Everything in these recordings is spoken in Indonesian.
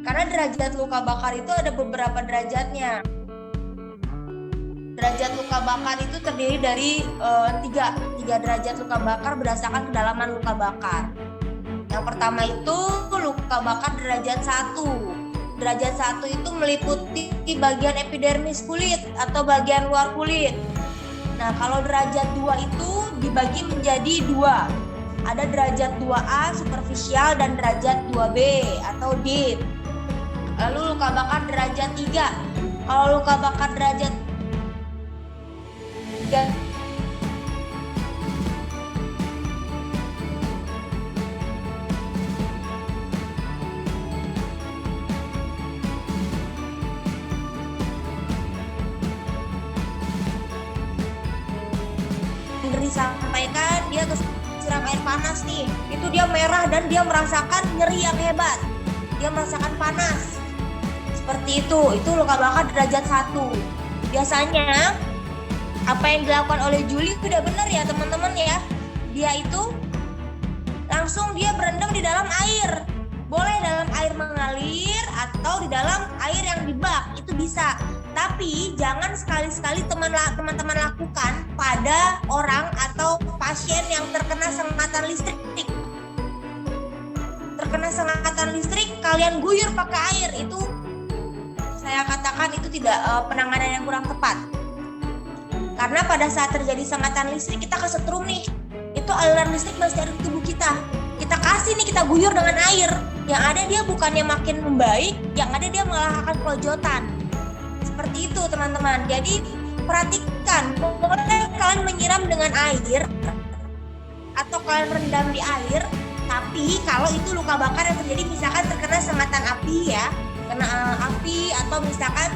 Karena derajat luka bakar itu ada beberapa derajatnya. Derajat luka bakar itu terdiri dari tiga derajat luka bakar berdasarkan kedalaman luka bakar. Yang pertama itu luka bakar derajat 1. Derajat 1 itu meliputi bagian epidermis kulit atau bagian luar kulit. Nah, kalau derajat 2 itu dibagi menjadi 2. Ada derajat 2A superficial dan derajat 2B atau deep. Lalu luka bakar derajat 3. Kalau luka bakar derajat 3 disampaikan dia kesiram air panas nih, itu dia merah dan dia merasakan nyeri yang hebat, dia merasakan panas seperti itu luka bakar derajat 1. Biasanya apa yang dilakukan oleh Julie udah benar ya teman-teman ya, dia itu langsung dia berendam di dalam air, boleh dalam air mengalir atau di dalam air yang di bak, itu bisa. Tapi jangan sekali-sekali teman-teman lakukan pada orang atau pasien yang terkena sengatan listrik. Terkena sengatan listrik, kalian guyur pakai air, itu saya katakan itu tidak penanganan yang kurang tepat. Karena pada saat terjadi sengatan listrik kita kesetrum nih, itu aliran listrik masih ada di tubuh kita. Kita kasih nih, kita guyur dengan air, yang ada dia bukannya makin membaik, yang ada dia malah akan kelojotan. Seperti itu teman-teman. Jadi perhatikan, boleh kalian menyiram dengan air atau kalian rendam di air, tapi kalau itu luka bakar yang terjadi misalkan terkena sengatan api ya, kena api atau misalkan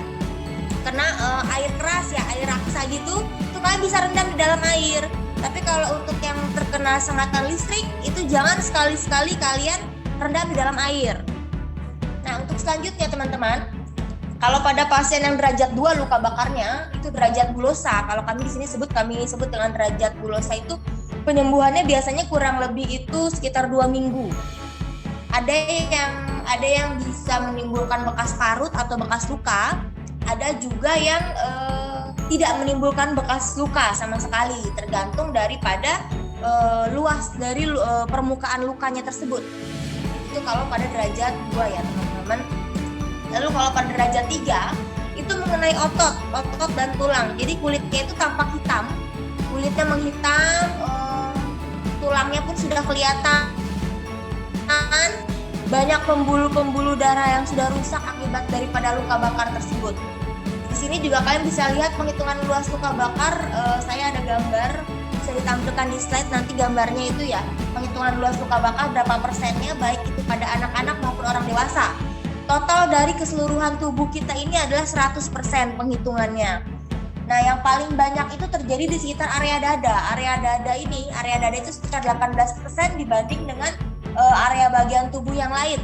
kena air keras ya, air raksa gitu, itu kalian bisa rendam di dalam air. Tapi kalau untuk yang terkena sengatan listrik, itu jangan sekali-sekali kalian rendam di dalam air. Nah, untuk selanjutnya teman-teman, kalau pada pasien yang derajat 2 luka bakarnya, itu derajat bulosa. Kalau kami di sini kami sebut dengan derajat bulosa, itu penyembuhannya biasanya kurang lebih itu sekitar 2 minggu. Ada yang bisa menimbulkan bekas parut atau bekas luka, ada juga yang tidak menimbulkan bekas luka sama sekali, tergantung daripada luas dari permukaan lukanya tersebut. Itu kalau pada derajat 2 ya teman-teman. Lalu kalau pada derajat 3 itu mengenai otot dan tulang. Jadi kulitnya itu tampak hitam, kulitnya menghitam, tulangnya pun sudah kelihatan, banyak pembuluh-pembuluh darah yang sudah rusak akibat daripada luka bakar tersebut. Di sini juga kalian bisa lihat penghitungan luas luka bakar. Saya ada gambar, bisa ditampilkan di slide nanti gambarnya itu ya. Penghitungan luas luka bakar berapa persennya, baik itu pada anak-anak maupun orang dewasa. Total dari keseluruhan tubuh kita ini adalah 100% penghitungannya. Nah, yang paling banyak itu terjadi di sekitar area dada. Area dada itu sekitar 18% dibanding dengan area bagian tubuh yang lain.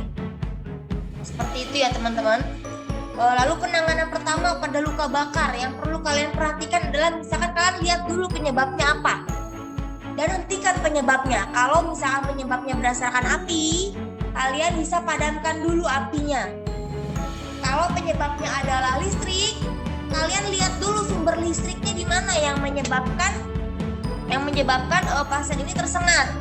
Seperti itu ya teman-teman. Lalu penanganan pertama pada luka bakar yang perlu kalian perhatikan adalah misalkan kalian lihat dulu penyebabnya apa dan hentikan penyebabnya. Kalau misalkan penyebabnya berdasarkan api, kalian bisa padamkan dulu apinya. Kalau penyebabnya adalah listrik, kalian lihat dulu sumber listriknya di mana yang menyebabkan pasien ini tersengat.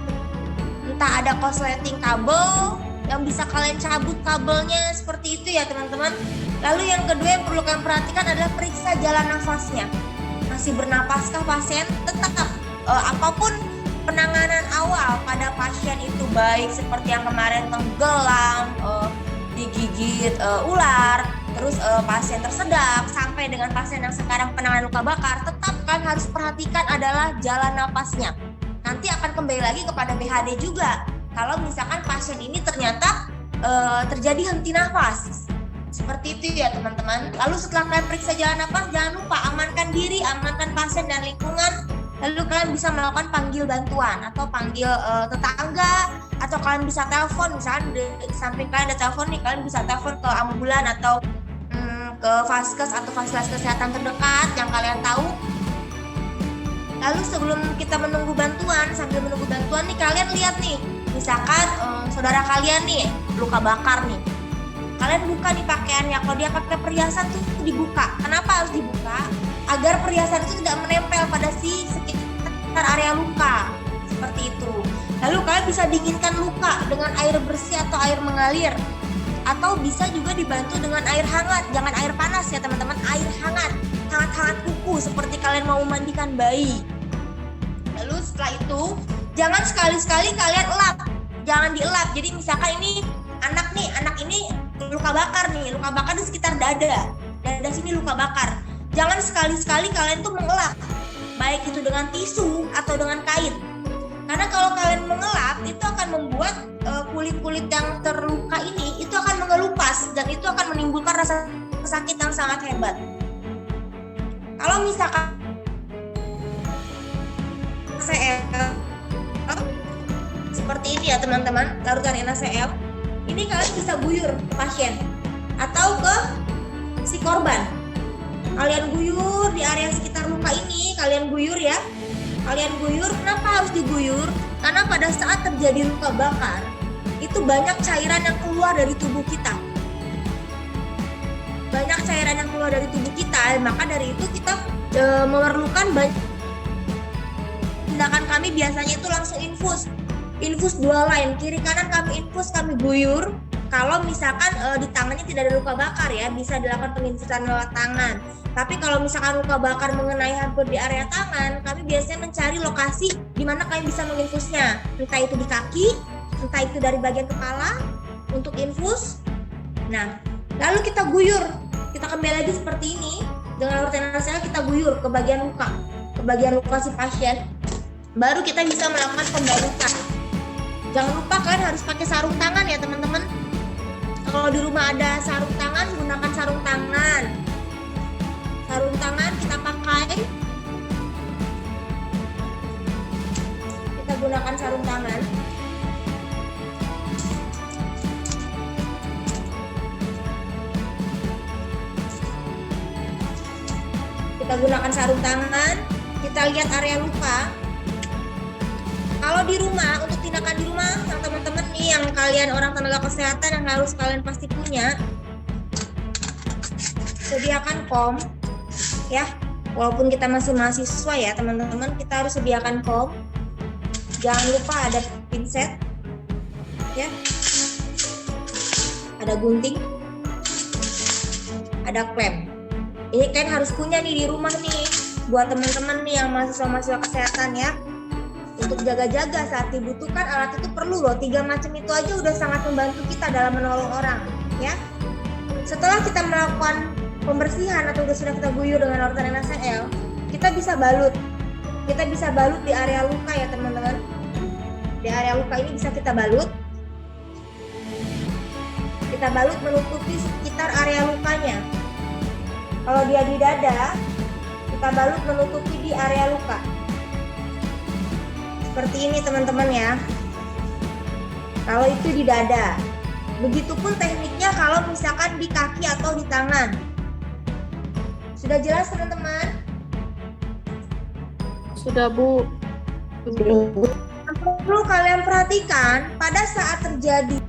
Entah ada korsleting kabel yang bisa kalian cabut kabelnya, seperti itu ya teman-teman. Lalu yang kedua yang perlu kalian perhatikan adalah periksa jalan nafasnya. Masih bernapaskah pasien? Tetap apapun penanganan awal pada pasien itu, baik seperti yang kemarin tenggelam, digigit ular, terus pasien tersedak, sampai dengan pasien yang sekarang penanganan luka bakar, tetap kan harus perhatikan adalah jalan napasnya. Nanti akan kembali lagi kepada BHD juga. Kalau misalkan pasien ini ternyata terjadi henti nafas, seperti itu ya teman-teman. Lalu setelah kalian periksa jalan napas, jangan lupa amankan diri, amankan pasien dan lingkungan. Lalu kalian bisa melakukan panggil bantuan atau panggil tetangga, atau kalian bisa telepon, misalkan di samping kalian ada telepon nih, kalian bisa telepon ke ambulan atau ke vaskes atau fasilitas kesehatan terdekat yang kalian tahu. Lalu sebelum kita menunggu bantuan, sambil menunggu bantuan nih, kalian lihat nih, misalkan saudara kalian nih luka bakar nih, Kalian buka nih pakaiannya. Kalau dia pakai perhiasan tuh dibuka. Kenapa harus dibuka? Agar perhiasan itu tidak menempel pada si sekitar area luka. Seperti itu. Lalu kalian bisa dinginkan luka dengan air bersih atau air mengalir. Atau bisa juga dibantu dengan air hangat. Jangan air panas ya teman-teman. Air hangat. Hangat-hangat kuku seperti kalian mau memandikan bayi. Lalu setelah itu, jangan sekali-sekali kalian elap. Jangan dielap. Jadi misalkan ini anak ini luka bakar nih, luka bakar di sekitar dada sini luka bakar. Jangan sekali-sekali kalian tuh mengelap, baik itu dengan tisu atau dengan kain. Karena kalau kalian mengelap itu akan membuat kulit-kulit yang terluka ini itu akan mengelupas dan itu akan menimbulkan rasa sakit yang sangat hebat. Kalau misalkan seperti ini ya teman-teman, larutan NaCl ini kalian bisa guyur ke pasien atau ke si korban. Kalian guyur di area sekitar luka ini, kalian guyur ya. Kalian guyur, kenapa harus diguyur? Karena pada saat terjadi luka bakar, itu banyak cairan yang keluar dari tubuh kita. Banyak cairan yang keluar dari tubuh kita, maka dari itu kita memerlukan banyak. Tindakan kami biasanya itu langsung infus dua line, kiri kanan kami infus, kami guyur. Kalau misalkan di tangannya tidak ada luka bakar ya, bisa dilakukan penginfusan lewat tangan. Tapi kalau misalkan luka bakar mengenai hampir di area tangan, kami biasanya mencari lokasi di mana kami bisa menginfusnya. Entah itu di kaki, entah itu dari bagian kepala untuk infus. Nah, lalu kita guyur. Kita kembali lagi seperti ini. Dengan larutan NaCl kita guyur ke bagian luka si pasien. Baru kita bisa melakukan pembalutan. Jangan lupa kalian harus pakai sarung tangan ya teman-teman. Kalau di rumah ada sarung tangan, gunakan sarung tangan. Sarung tangan kita pakai. Kita gunakan sarung tangan. Kita gunakan sarung tangan. Kita lihat area luka. Kalau di rumah, untuk tindakan di rumah yang teman-teman nih, yang kalian orang tenaga kesehatan yang harus kalian pasti punya, sediakan POM ya. Walaupun kita masih mahasiswa ya teman-teman, kita harus sediakan POM. Jangan lupa ada pinset ya, ada gunting, ada klem. Ini kalian harus punya nih di rumah nih, buat teman-teman nih yang mahasiswa kesehatan ya. Untuk jaga-jaga saat dibutuhkan alat itu perlu loh. 3 macam itu aja udah sangat membantu kita dalam menolong orang ya. Setelah kita melakukan pembersihan atau sudah kita guyur dengan larutan NaCl, kita bisa balut. Kita bisa balut di area luka ya teman-teman. Di area luka ini bisa kita balut. Kita balut menutupi sekitar area lukanya. Kalau dia di dada, kita balut menutupi di area luka. Seperti ini teman-teman ya. Kalau itu di dada. Begitupun tekniknya kalau misalkan di kaki atau di tangan. Sudah jelas teman-teman? Sudah Bu. Perlu kalian perhatikan pada saat terjadi